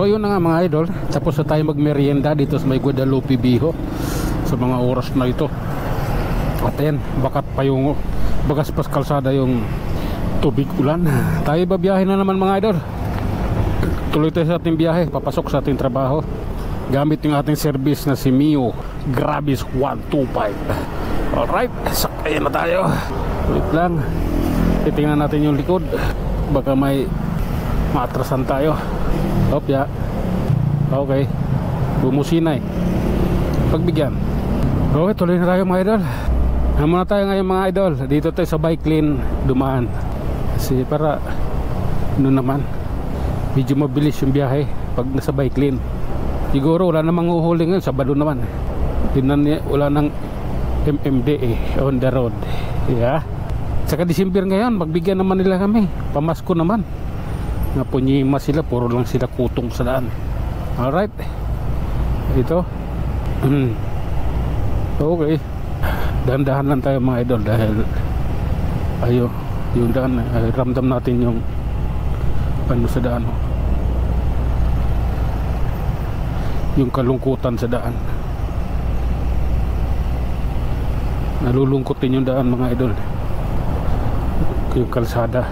So yun na nga mga idol, tapos na tayo magmerienda dito sa may Guadalupe Viejo sa mga oras na ito. At yan, bakat pa yung bagas pas kalsada yung tubig ulan. Tayo babiyahe na naman mga idol. Tuloy tayo sa ating biyahe, papasok sa ating trabaho gamit yung ating service na si Mio Grabis 125. Alright, sakayin na tayo. Wait lang, titingnan natin yung likod, baka may maatrasan tayo. Hop ya. Okay, bumusinay pagbigyan. Okay, tuloy na tayo mga idol. Muna tayo ngayon mga idol. Dito tayo sa bike lane dumaan. Kasi para ano naman, medyo mabilis yung biyahe pag nasa bike lane. Siguro wala namang uhuli ngayon, Sabado naman. Wala nang MMDA on the road. Yeah. Saka December ngayon, magbigyan naman nila kami. Pamasko naman. Napunyima sila, puro lang sila kutong sa daan. Alright. Ito. Okay. Dahan-dahan lang tayo mga idol dahil yung daan, ramdam natin yung ano sa daan, yung kalungkutan sa daan. Nalulungkot din yung daan mga idol, yung kalsada.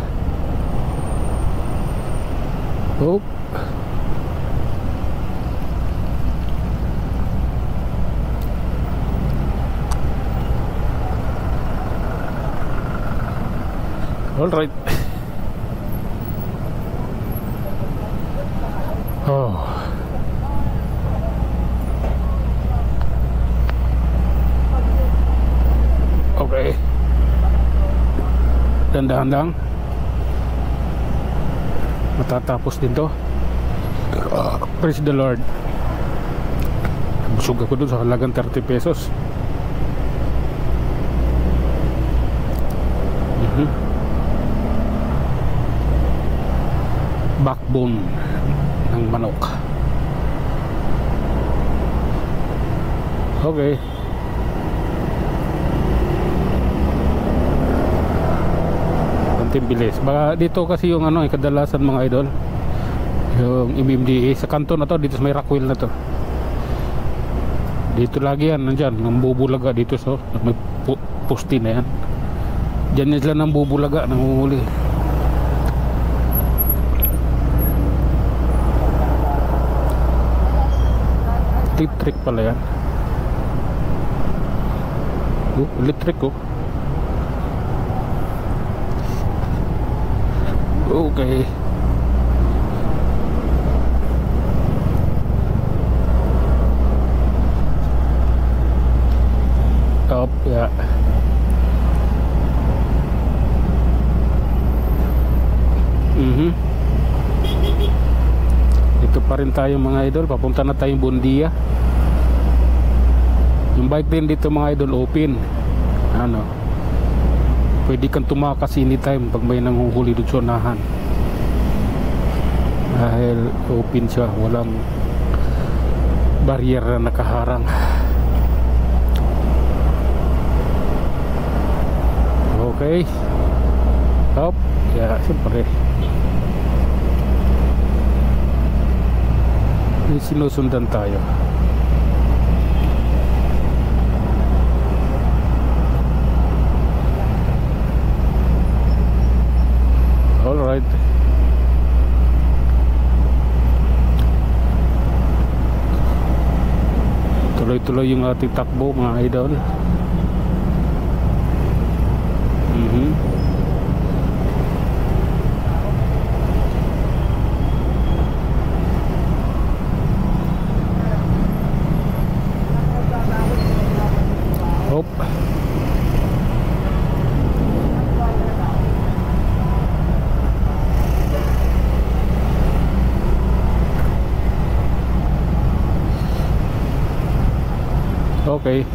Oh, all right. Oh. Okay. Dandahan lang. Matatapos din to. Praise the Lord. Busog ako dun sa halagang 30 pesos. Backbone ng manok. Okay. Konting bilis. Baka dito kasi yung ano, kadalasan mga idol, yung MMDA sa kanto na to, dito sa may Rockwell na to. Dito lagi yan, nandyan, ng bubulaga dito, so may poste na yan. Diyan sila ng bubulaga, nanguhuli. Electric pala yan. Electric Okay. Up, yeah. Ito pa rin tayo mga idol, papunta na tayong Bundia. Yung bike din dito mga idol open. Ano, pwede kang tumakas anytime pag may nanguhuli doon sa unahan. Dahil open siya, walang barrier na nakaharang. Okay. Hop, ya, siyempre sinusundan tayo. Alright. Tuloy-tuloy yung ating takbo mga idol. Hop. Okay.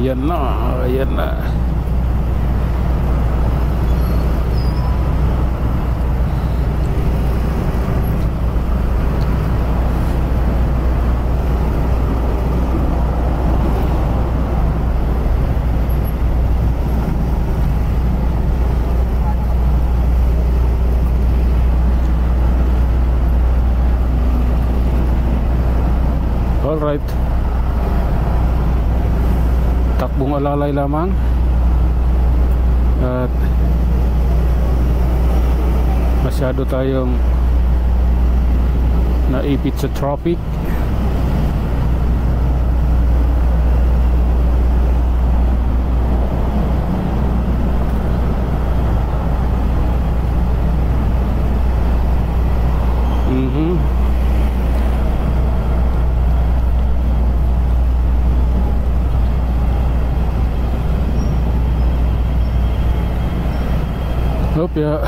Ayan na, ayan na. Alright, takbong alalay lamang at masyado tayong naipit sa traffic. Ya,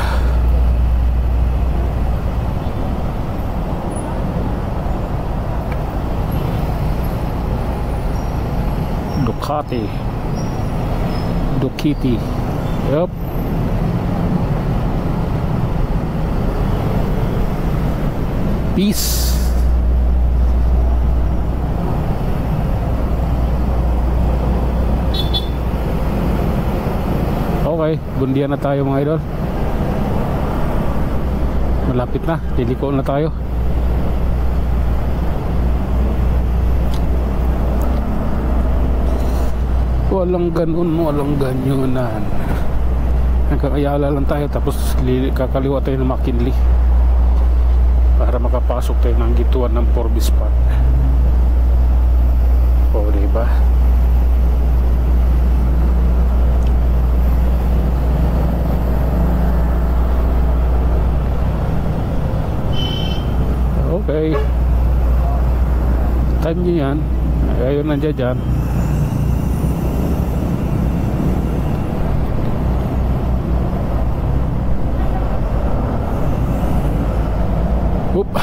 Ducati, yep. Peace. Okay, bundian na tayo mga idol. Malapit na, liliko na tayo. Walang ganyunan. Hanggang Ayala lang tayo, tapos kakaliwa tayo ng McKinley para makapasok tayo ng gituan ng Forbes Park. O diba? Okay, time nyo yan. Ayaw nandiyan dyan. Oop.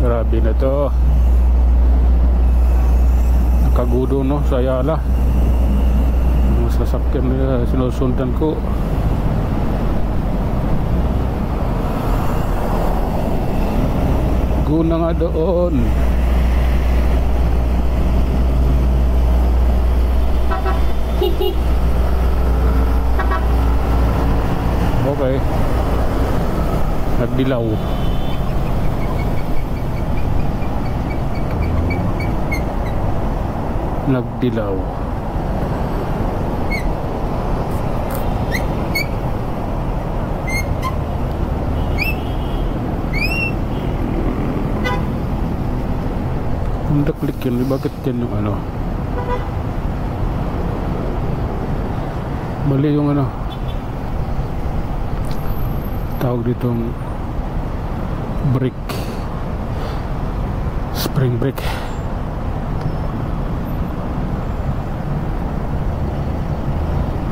Grabe na to. Nakagudo no sa Ayala. Ang sasakyan nila sinusundan ko. Guna nga doon. Okay. Nagdilaw. Nagdilaw. Klik yun, bakit yan yung ano? Mali yung ano, tawag ditong brake, spring brake.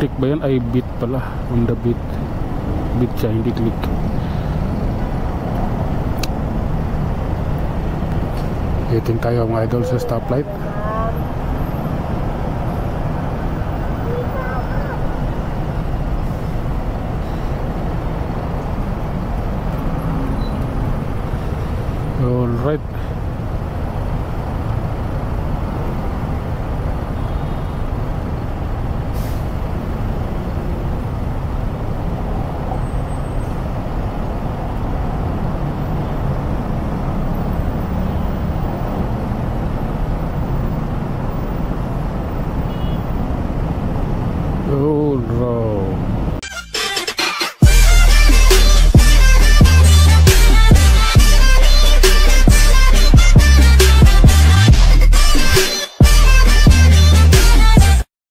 Click ba yan? Ay beat pala, on the beat. Beat siya, hindi click. Waiting tayo mga idol sa stoplight. All right. All right.